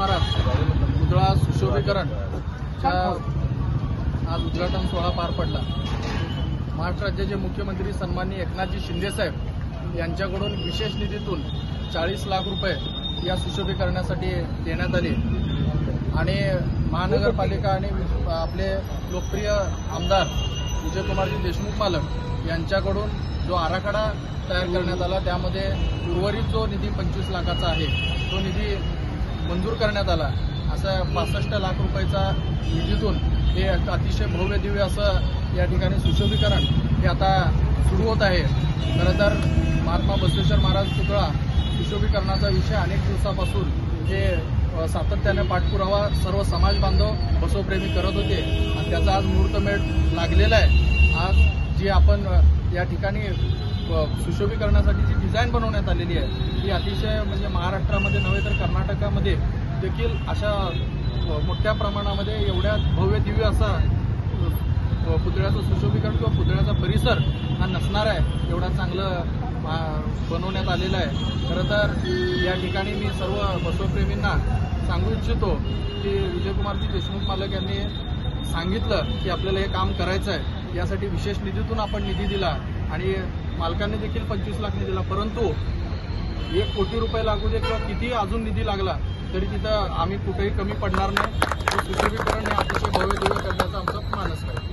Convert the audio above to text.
महाराज पुतळा सुशोभीकरण आज उद्घाटन सोहळा पार पडला। महाराष्ट्र राज्याचे मुख्यमंत्री सन्माननीय एकनाथजी शिंदे साहेब यांच्याकडून विशेष निधीतून 40 लाख रुपये या सुशोभीकरणासाठी देण्यात आले आणि महानगरपालिका आणि आपले लोकप्रिय आमदार विजयकुमारजी देशमुख पालक यांच्याकडून जो आराखडा तयार करण्यात आला त्यामध्ये उर्वरित जो निधी 25 लाखाचा आहे तो निधी मंजूर करण्यात आला। असा 65 लाख रुपयाचा निधीतून हे अतिशय भव्य दिव्य असं या ठिकाणी सुशोभीकरण हे आता सुरू होत आहे। खरं तर महात्मा बसवेश्वर महाराज पुतळा सुशोभीकरणाचा विषय अनेक दिवसापासून हे सातत्याने पाठपुरावा सर्व समाज बांधव बसवप्रेमी करत होते आणि त्याचा आज मुहूर्तमेढ लागलेला आहे। आज जी आपण या ठिकाणी सुशोभीकरणासाठी जी डिझाईन बनवण्यात आलेली आहे ती अतिशय म्हणजे महाराष्ट्रामध्ये नव्हे तर कर्नाटकामध्ये देखील अशा मोठ्या प्रमाणामध्ये एवढ्या भव्य दिव्य असा पुतळ्याचं सुशोभीकरण किंवा पुतळ्याचा परिसर हा नसणार आहे एवढा चांगलं बनवण्यात आलेला आहे। खरं तर या ठिकाणी मी सर्व बसवप्रेमींना सांगू इच्छितो की विजयकुमारजी देशमुख पालक यांनी सांगितलं की आपल्याला हे काम करायचं आहे, यासाठी विशेष निधीतून आपण निधी दिला आणि मालकांनी देखील 25 लाख निधी दिला, परंतु 1 कोटी रुपये लागू दे किंवा किती अजून निधी लागला तरी तिथं आम्ही कुठेही कमी पडणार नाही। सुशोभीकरण हे अतिशय भव्य दिव्य करण्याचा आमचा मानस आहे।